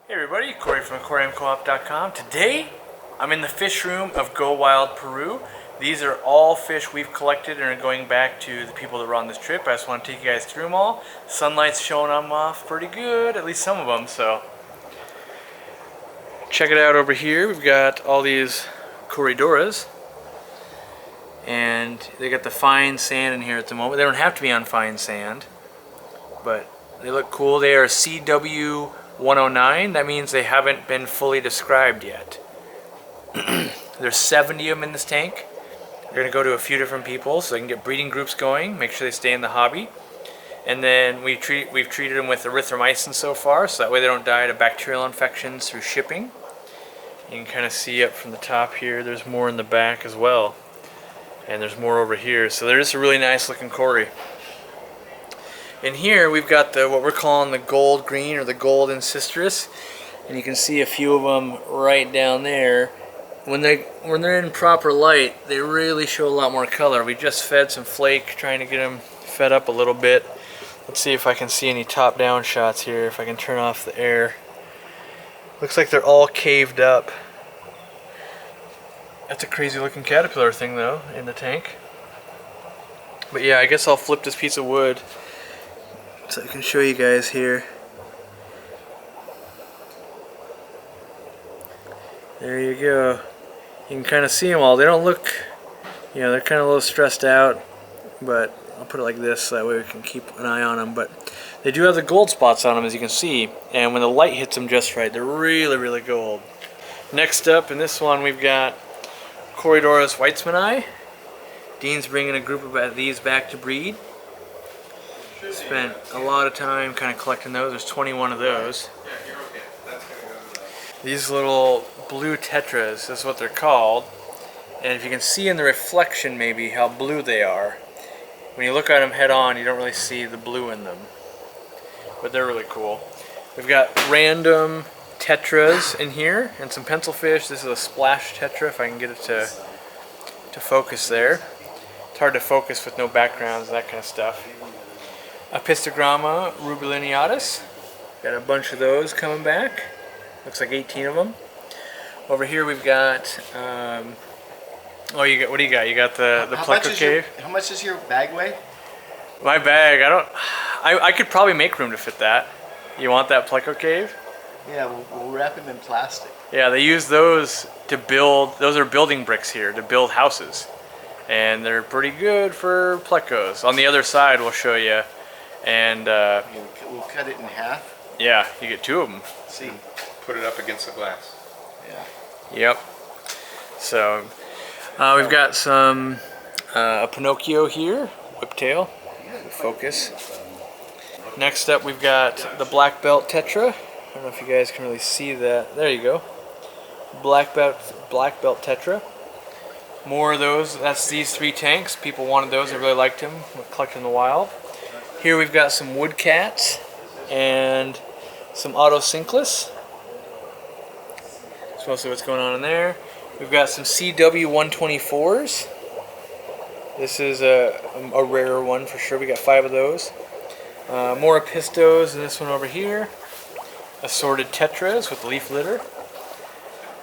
Hey everybody, Cory from aquariumcoop.com. Today, I'm in the fish room of Go Wild Peru. These are all fish we've collected and are going back to the people that were on this trip. I just want to take you guys through them all. Sunlight's showing them off pretty good, at least some of them, so. Check it out over here. We've got all these Corydoras. And they got the fine sand in here at the moment. They don't have to be on fine sand, but they look cool. They are CW 109, that means they haven't been fully described yet. There's 70 of them in this tank. They're going to go to a few different people so they can get breeding groups going, make sure they stay in the hobby. And then we've treated them with erythromycin so far, so that way they don't die to bacterial infections through shipping. You can kind of see up from the top here, there's more in the back as well. And there's more over here, so they're just a really nice looking Cory. In here we've got what we're calling the gold green or the gold ancistrus, and you can see a few of them right down there. When they're in proper light, they really show a lot more color. We just fed some flake, trying to get them fed up a little bit. Let's see if I can see any top-down shots here. If I can turn off the air, looks like they're all caved up. That's a crazy-looking caterpillar thing, though, in the tank. But yeah, I guess I'll flip this piece of wood so I can show you guys here. There you go. You can kind of see them all. They don't look, they're kind of a little stressed out, but I'll put it like this so that way we can keep an eye on them. But they do have the gold spots on them, as you can see, and when the light hits them just right, they're really, really gold. Next up in this one, we've got Corydoras Weitzmanni. Dean's bringing a group of these back to breed. Spent a lot of time kind of collecting those. There's 21 of those. These little blue tetras is what they're called. And if you can see in the reflection maybe how blue they are, when you look at them head on you don't really see the blue in them. But they're really cool. We've got random tetras in here and some pencilfish. This is a splash tetra, if I can get it to focus there. It's hard to focus with no backgrounds and that kind of stuff. Apistogramma rubilineatus. Got a bunch of those coming back. Looks like 18 of them. Over here we've got, what do you got? You got the pleco cave. How much does your bag weigh? My bag, I could probably make room to fit that. You want that pleco cave? Yeah, we'll wrap them in plastic. Yeah, they use those to build, those are building bricks here, to build houses. And they're pretty good for plecos. On the other side we'll show you. And we'll cut it in half. Yeah, you get two of them. See, put it up against the glass. Yeah. Yep. So we've got some a Pinocchio here, whiptail. Focus. Next up, we've got the black belt tetra. I don't know if you guys can really see that. There you go. Black belt tetra. More of those. That's these 3 tanks. People wanted those. They really liked them. We're collecting in the wild. Here we've got some wood cats and some autosynclus. That's mostly what's going on in there. We've got some CW 124s. This is a rarer one for sure. We got 5 of those. More apistos and this one over here. Assorted tetras with leaf litter.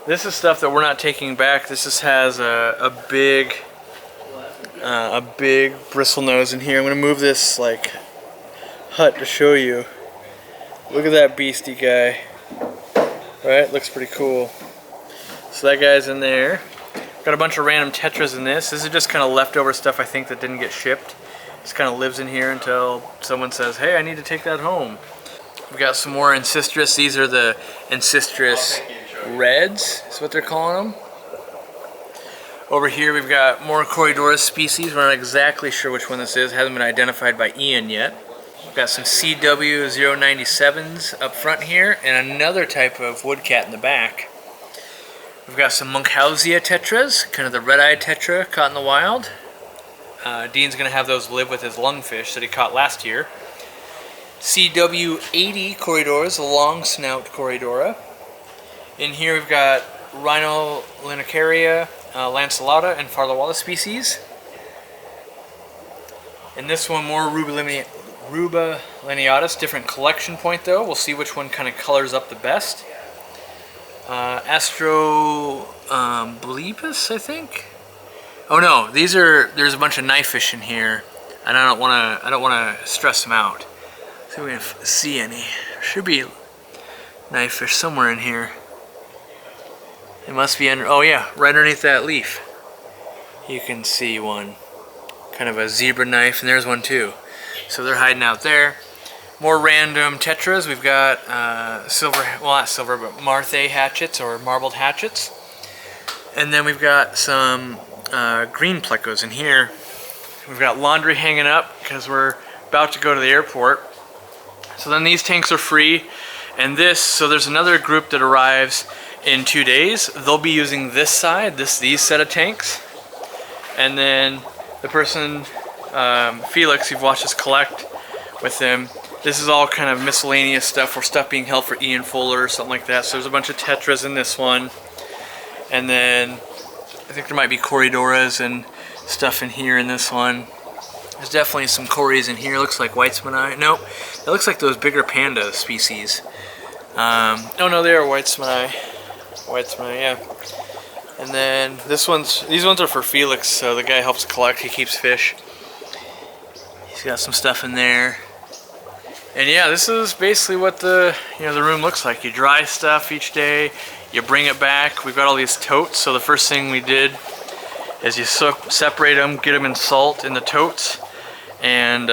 This is stuff that we're not taking back. This just has a big bristle nose in here. I'm going to move this like hut to show you. Look at that beastie guy. Right? Looks pretty cool. So that guy's in there. Got a bunch of random tetras in this. This is just kind of leftover stuff I think that didn't get shipped. Just kind of lives in here until someone says, hey, I need to take that home. We've got some more ancistrus. These are the ancistrus reds, is what they're calling them. Over here we've got more Corydoras species. We're not exactly sure which one this is. It hasn't been identified by Ian yet. We've got some CW 097s up front here and another type of woodcat in the back. We've got some Munchausia tetras, kind of the red-eyed tetra caught in the wild. Dean's going to have those live with his lungfish that he caught last year. CW 80 Corydoras, a long snout Corydora. In here we've got Rhinolinicaria, lanceolata, and Farlawalla species. And this one more Ruba lineatus, different collection point though. We'll see which one kind of colors up the best. Bleepus, I think. Oh no, there's a bunch of knife fish in here, and I don't wanna stress them out. See if we can see any. There should be knife fish somewhere in here. It must be under, oh yeah, right underneath that leaf. You can see one, kind of a zebra knife, and there's one too. So they're hiding out there. More random tetras. We've got silver, well not silver, but Marthay hatchets or marbled hatchets. And then we've got some green plecos in here. We've got laundry hanging up because we're about to go to the airport. So then these tanks are free. And this, so there's another group that arrives in 2 days. They'll be using this side, these set of tanks. And then the person, Felix, you've watched us collect with him. This is all kind of miscellaneous stuff, or stuff being held for Ian Fuller or something like that. So there's a bunch of tetras in this one. And then I think there might be Corydoras and stuff in here in this one. There's definitely some Corys in here. Looks like Whitesmani. Nope, it looks like those bigger panda species. Oh no, they are Whitesmani. Whitesmani, yeah. And then these ones are for Felix. So the guy helps collect. He keeps fish. He's got some stuff in there. And yeah, this is basically what the room looks like. You dry stuff each day, you bring it back. We've got all these totes, so the first thing we did is you separate them, get them in salt in the totes, and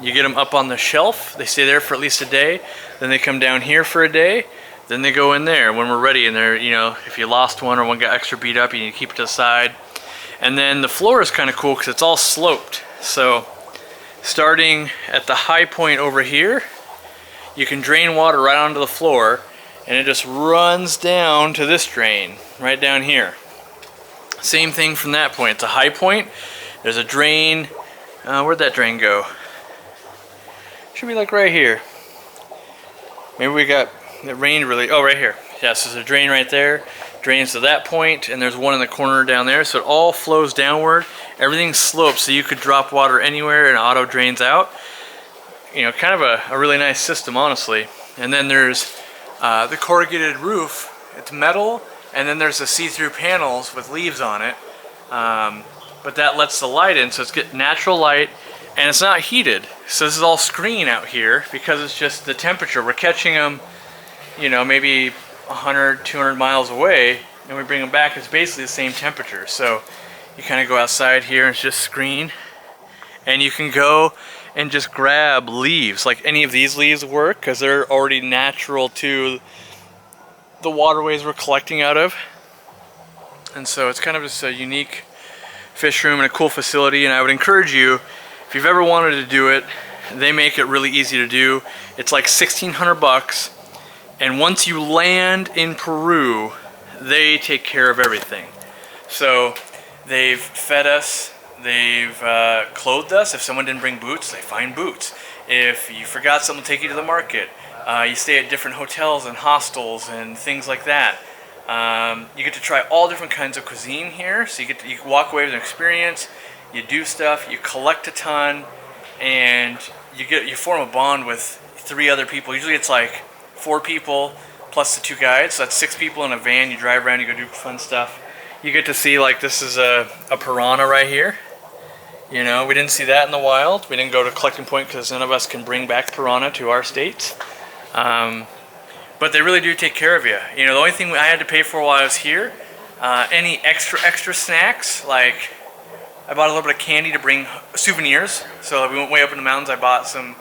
you get them up on the shelf. They stay there for at least a day. Then they come down here for a day. Then they go in there when we're ready. And they're, if you lost one or one got extra beat up, you need to keep it to the side. And then the floor is kind of cool because it's all sloped. So starting at the high point over here, you can drain water right onto the floor, and it just runs down to this drain right down here. Same thing from that point. It's a high point. There's a drain. Where'd that drain go? Should be like right here. Maybe it rained really. Oh, right here. Yeah, so there's a drain right there. Drains to that point, and there's one in the corner down there. So it all flows downward. Everything's sloped, so you could drop water anywhere and auto drains out. Kind of a really nice system, honestly. And then there's the corrugated roof. It's metal, and then there's the see-through panels with leaves on it. But that lets the light in, so it's getting natural light, and it's not heated. So this is all screen out here because it's just the temperature. We're catching them, maybe 100, 200 miles away, and we bring them back. It's basically the same temperature. So you kind of go outside here and it's just screen, and you can go and just grab leaves. Like any of these leaves work because they're already natural to the waterways we're collecting out of. And so it's kind of just a unique fish room and a cool facility. And I would encourage you, if you've ever wanted to do it, they make it really easy to do. It's like $1,600, and once you land in Peru, they take care of everything. So they've fed us, they've clothed us. If someone didn't bring boots, they find boots. If you forgot something, take you to the market. You stay at different hotels and hostels and things like that. You get to try all different kinds of cuisine here, so you walk away with an experience. You do stuff, you collect a ton, and you form a bond with 3 other people. Usually it's like 4 people plus the 2 guides, so that's 6 people in a van. You drive around, you go do fun stuff. You get to see, like, this is a piranha right here. We didn't see that in the wild. We didn't go to collecting point because none of us can bring back piranha to our states. But they really do take care of you. The only thing I had to pay for while I was here, any extra snacks, like I bought a little bit of candy to bring souvenirs. So we went way up in the mountains. I bought some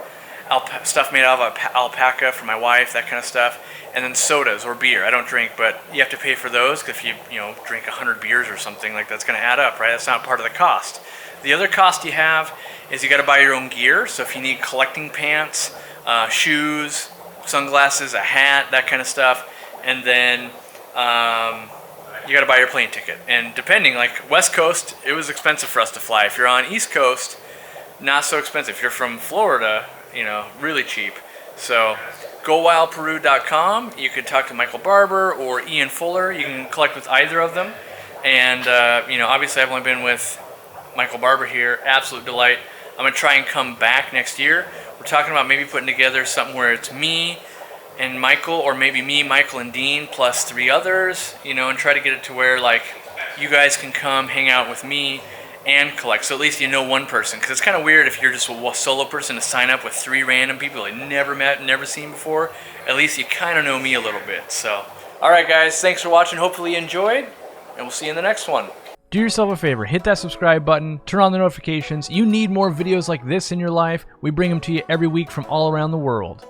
stuff made out of alpaca for my wife, that kind of stuff. And then sodas or beer. I don't drink, but you have to pay for those because if you drink 100 beers or something, like that's going to add up, right? That's not part of the cost. The other cost you have is you got to buy your own gear. So if you need collecting pants, shoes, sunglasses, a hat, that kind of stuff, and then you got to buy your plane ticket. And depending, like West Coast, it was expensive for us to fly. If you're on East Coast, not so expensive. If you're from Florida, really cheap. So GoWildPeru.com. You can talk to Michael Barber or Ian Fuller. You can collect with either of them. And obviously I've only been with Michael Barber here. Absolute delight. I'm gonna try and come back next year. We're talking about maybe putting together something where it's me and Michael, or maybe me, Michael, and Dean, plus 3 others, you know, and try to get it to where, like, you guys can come hang out with me and collect. So at least you know one person, because it's kind of weird if you're just a solo person to sign up with 3 random people I never met, never seen before. At least you kind of know me a little bit. So, all right, guys, thanks for watching. Hopefully you enjoyed, and we'll see you in the next one. Do yourself a favor, hit that subscribe button, turn on the notifications. You need more videos like this in your life. We bring them to you every week from all around the world.